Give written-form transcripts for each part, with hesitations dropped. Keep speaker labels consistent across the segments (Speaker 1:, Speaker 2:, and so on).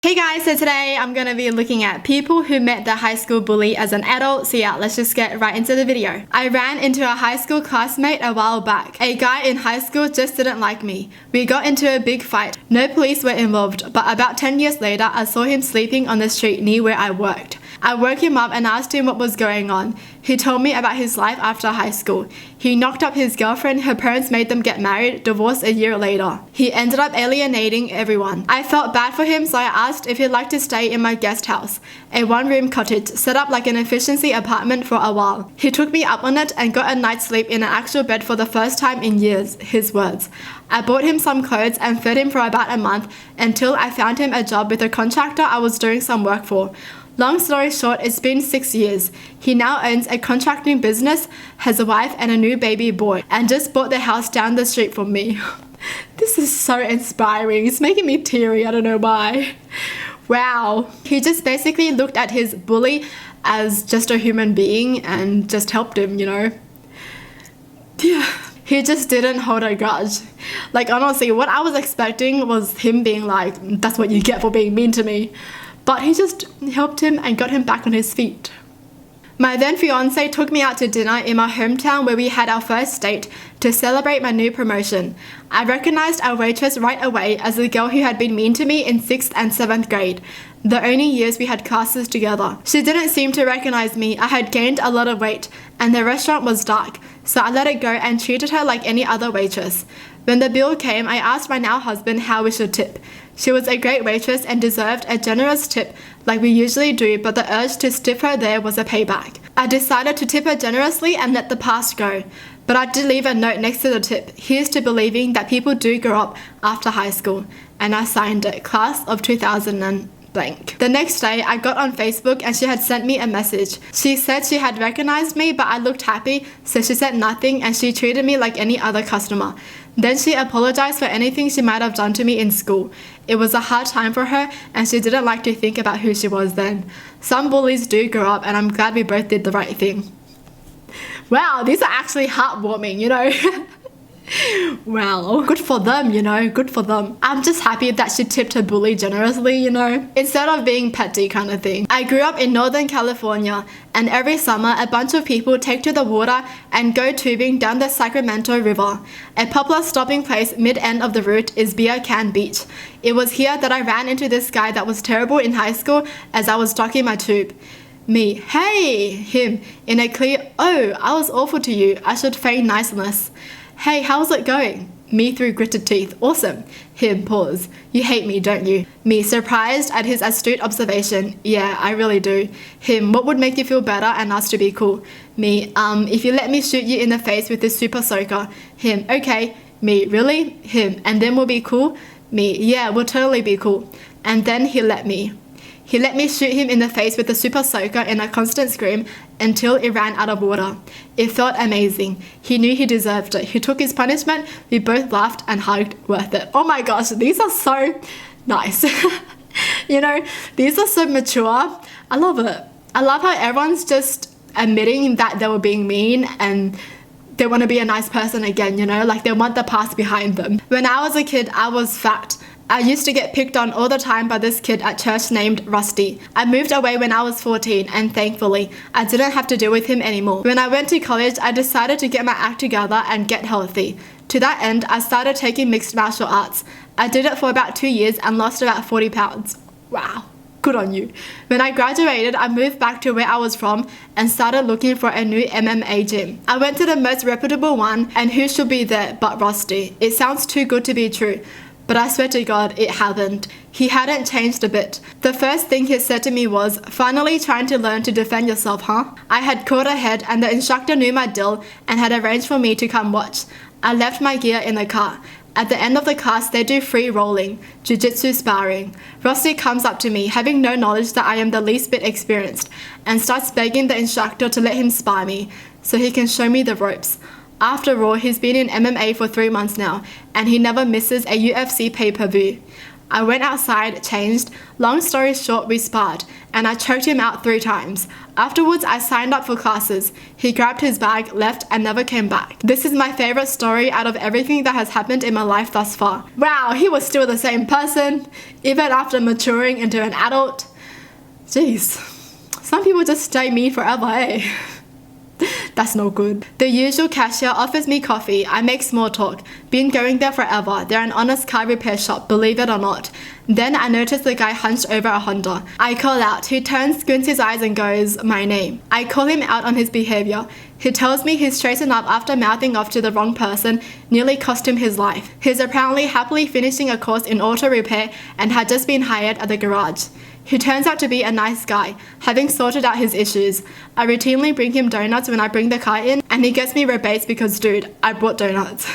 Speaker 1: Hey guys, so today I'm going to be looking at people who met their high school bully as an adult. So yeah, let's just get right into the video. I ran into a high school classmate a while back. A guy in high school just didn't like me. We got into a big fight. No police were involved, but about 10 years later I saw him sleeping on the street near where I worked. I woke him up and asked him what was going on. He told me about his life after high school. He knocked up his girlfriend, her parents made them get married, divorced a year later. He ended up alienating everyone. I felt bad for him, so I asked if he'd like to stay in my guest house, a one-room cottage set up like an efficiency apartment for a while. He took me up on it and got a night's sleep in an actual bed for the first time in years, his words. I bought him some clothes and fed him for about a month until I found him a job with a contractor I was doing some work for. Long story short, it's been 6 years. He now owns a contracting business, has a wife and a new baby boy, and just bought the house down the street from me. This is so inspiring. It's making me teary. I don't know why. Wow. He just basically looked at his bully as just a human being and just helped him, you know. Yeah. He just didn't hold a grudge. Like, honestly, what I was expecting was him being like, that's what you get for being mean to me. But he just helped him and got him back on his feet. My then fiance took me out to dinner in my hometown where we had our first date to celebrate my new promotion. I recognized our waitress right away as the girl who had been mean to me in 6th and 7th grade, the only years we had classes together. She didn't seem to recognize me. I had gained a lot of weight and the restaurant was dark, so I let it go and treated her like any other waitress. When the bill came, I asked my now husband how we should tip. She was a great waitress and deserved a generous tip like we usually do, but the urge to stiff her there was a payback. I decided to tip her generously and let the past go. But I did leave a note next to the tip. Here's to believing that people do grow up after high school. And I signed it, class of 2000 and blank. The next day, I got on Facebook and she had sent me a message. She said she had recognized me, but I looked happy, so she said nothing and she treated me like any other customer. Then she apologized for anything she might have done to me in school. It was a hard time for her and she didn't like to think about who she was then. Some bullies do grow up and I'm glad we both did the right thing. Wow, these are actually heartwarming, you know. Well, good for them, you know, good for them. I'm just happy that she tipped her bully generously, you know, instead of being petty kind of thing. I grew up in Northern California and every summer a bunch of people take to the water and go tubing down the Sacramento River. A popular stopping place mid-end of the route is Beer Can Beach. It was here that I ran into this guy that was terrible in high school as I was docking my tube. Me, hey, him, in a clear, oh, I was awful to you, I should feign niceness. Hey, how's it going? Me through gritted teeth. Awesome. Him, pause. You hate me, don't you? Me, surprised at his astute observation. Yeah, I really do. Him, what would make you feel better and us to be cool? Me, if you let me shoot you in the face with this super soaker. Him, okay. Me, really? Him, and then we'll be cool? Me, yeah, we'll totally be cool. And then he let me. He let me shoot him in the face with the super soaker in a constant scream until it ran out of water. It felt amazing. He knew he deserved it. He took his punishment. We both laughed and hugged. Worth it. Oh my gosh, these are so nice. You know, these are so mature. I love it. I love how everyone's just admitting that they were being mean and they want to be a nice person again, you know, like they want the past behind them. When I was a kid, I was fat. I used to get picked on all the time by this kid at church named Rusty. I moved away when I was 14 and thankfully, I didn't have to deal with him anymore. When I went to college, I decided to get my act together and get healthy. To that end, I started taking mixed martial arts. I did it for about 2 years and lost about 40 pounds. Wow, good on you. When I graduated, I moved back to where I was from and started looking for a new MMA gym. I went to the most reputable one and who should be there but Rusty. It sounds too good to be true. But I swear to God, it hadn't. He hadn't changed a bit. The first thing he said to me was, finally trying to learn to defend yourself, huh? I had caught ahead and the instructor knew my deal and had arranged for me to come watch. I left my gear in the car. At the end of the class, they do free rolling, jiu-jitsu sparring. Rusty comes up to me, having no knowledge that I am the least bit experienced, and starts begging the instructor to let him spar me, so he can show me the ropes. After all, he's been in MMA for 3 months now, and he never misses a UFC pay-per-view. I went outside, changed. Long story short, we sparred, and I choked him out 3 times. Afterwards, I signed up for classes. He grabbed his bag, left, and never came back. This is my favorite story out of everything that has happened in my life thus far. Wow, he was still the same person, even after maturing into an adult. Jeez, some people just stay mean forever, eh? That's no good. The usual cashier offers me coffee. I make small talk. Been going there forever. They're an honest car repair shop, believe it or not. Then I notice the guy hunched over a Honda. I call out. He turns, squints his eyes and goes, my name. I call him out on his behavior. He tells me he's straightened up after mouthing off to the wrong person, nearly cost him his life. He's apparently happily finishing a course in auto repair and had just been hired at the garage. He turns out to be a nice guy, having sorted out his issues. I routinely bring him donuts when I bring the car in, and he gets me rebates because, dude, I bought donuts.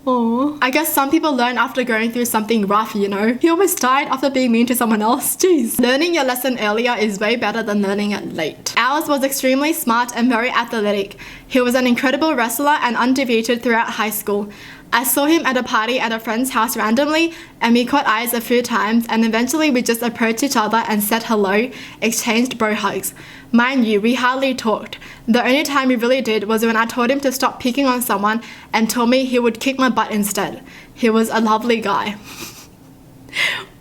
Speaker 1: Aww. I guess some people learn after going through something rough, you know? He almost died after being mean to someone else. Jeez. Learning your lesson earlier is way better than learning it late. Ours was extremely smart and very athletic. He was an incredible wrestler and undefeated throughout high school. I saw him at a party at a friend's house randomly, and we caught eyes a few times, and eventually we just approached each other and said hello, exchanged bro hugs. Mind you, we hardly talked. The only time we really did was when I told him to stop picking on someone and told me he would kick my butt instead. He was a lovely guy.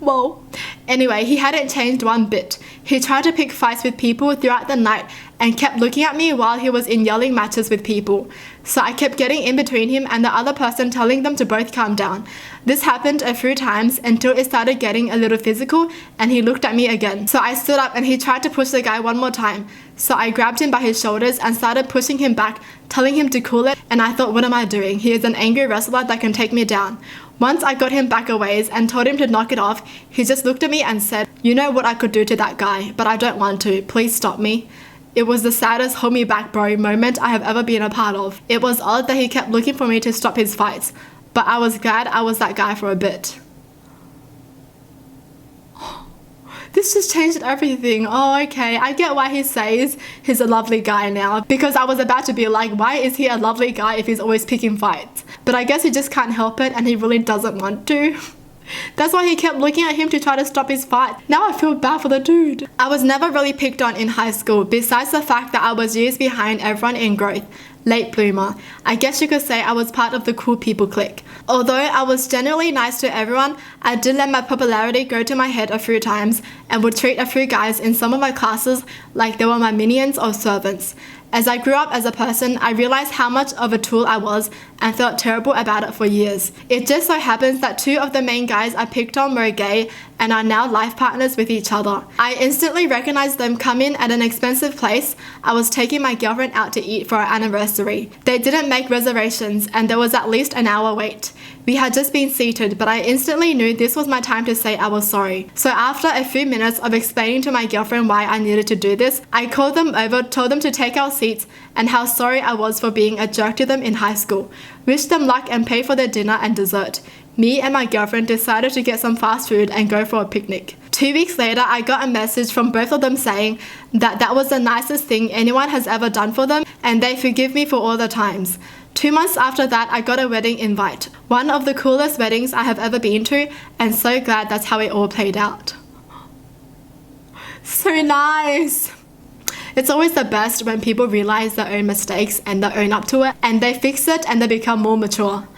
Speaker 1: Whoa. Anyway, he hadn't changed one bit. He tried to pick fights with people throughout the night and kept looking at me while he was in yelling matches with people. So I kept getting in between him and the other person, telling them to both calm down. This happened a few times until it started getting a little physical and he looked at me again. So I stood up and he tried to push the guy one more time. So I grabbed him by his shoulders and started pushing him back, telling him to cool it, and I thought, what am I doing? He is an angry wrestler that can take me down. Once I got him back a ways and told him to knock it off, he just looked at me and said, you know what I could do to that guy, but I don't want to. Please stop me. It was the saddest hold me back bro moment I have ever been a part of. It was odd that he kept looking for me to stop his fights, but I was glad I was that guy for a bit. This just changed everything. Oh, okay. I get why he says he's a lovely guy now, because I was about to be like, why is he a lovely guy if he's always picking fights? But I guess he just can't help it and he really doesn't want to. That's why he kept looking at him to try to stop his fight. Now I feel bad for the dude. I was never really picked on in high school, besides the fact that I was years behind everyone in growth. Late bloomer. I guess you could say I was part of the cool people clique. Although I was generally nice to everyone, I did let my popularity go to my head a few times and would treat a few guys in some of my classes like they were my minions or servants. As I grew up as a person, I realized how much of a tool I was and felt terrible about it for years. It just so happens that 2 of the main guys I picked on were gay and are now life partners with each other. I instantly recognized them come in at an expensive place. I was taking my girlfriend out to eat for our anniversary. They didn't make reservations and there was at least an hour wait. We had just been seated, but I instantly knew this was my time to say I was sorry. So after a few minutes of explaining to my girlfriend why I needed to do this, I called them over, told them to take our seats and how sorry I was for being a jerk to them in high school. Wished them luck and paid for their dinner and dessert. Me and my girlfriend decided to get some fast food and go for a picnic. 2 weeks later, I got a message from both of them saying that that was the nicest thing anyone has ever done for them and they forgive me for all the times. 2 months after that, I got a wedding invite. One of the coolest weddings I have ever been to, and so glad that's how it all played out. So nice! It's always the best when people realize their own mistakes and they own up to it, and they fix it and they become more mature.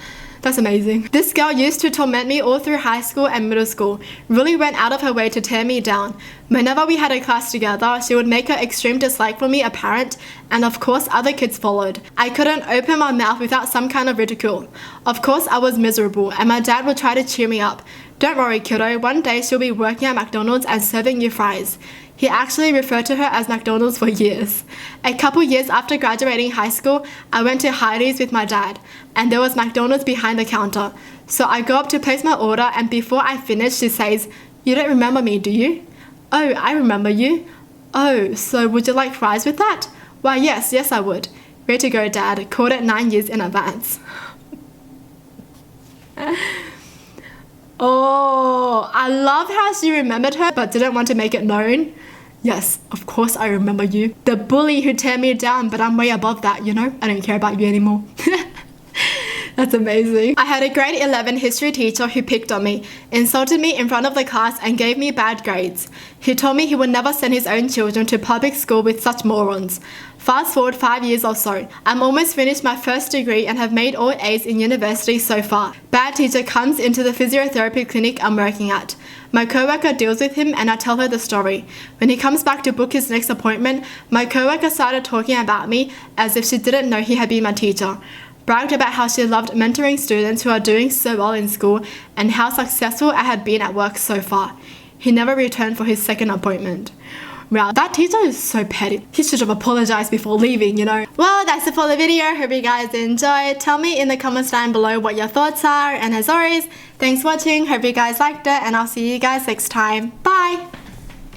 Speaker 1: That's amazing. This girl used to torment me all through high school and middle school. Really went out of her way to tear me down. Whenever we had a class together, she would make her extreme dislike for me apparent, and of course other kids followed. I couldn't open my mouth without some kind of ridicule. Of course I was miserable, and my dad would try to cheer me up. Don't worry kiddo, one day she'll be working at McDonald's and serving you fries. He actually referred to her as McDonald's for years. A couple years after graduating high school, I went to Kyuties with my dad, and there was McDonald's behind the counter. So I go up to place my order, and before I finish, she says, "You don't remember me, do you?" "Oh, I remember you." "Oh, so would you like fries with that?" "Why, yes, I would." Way to go, Dad. Caught it 9 years in advance. Oh, I love how she remembered her but didn't want to make it known. Yes, of course I remember you. The bully who tear me down, but I'm way above that, you know? I don't care about you anymore. That's amazing. I had a grade 11 history teacher who picked on me, insulted me in front of the class and gave me bad grades. He told me he would never send his own children to public school with such morons. Fast forward 5 years or so, I'm almost finished my first degree and have made all A's in university so far. Bad teacher comes into the physiotherapy clinic I'm working at. My coworker deals with him and I tell her the story. When he comes back to book his next appointment, my coworker started talking about me as if she didn't know he had been my teacher. Bragged about how she loved mentoring students who are doing so well in school and how successful I had been at work so far. He never returned for his second appointment. Wow, that teacher is so petty. He should have apologized before leaving, you know. Well, that's it for the video. Hope you guys enjoyed. Tell me in the comments down below what your thoughts are. And as always, thanks for watching. Hope you guys liked it. And I'll see you guys next time. Bye!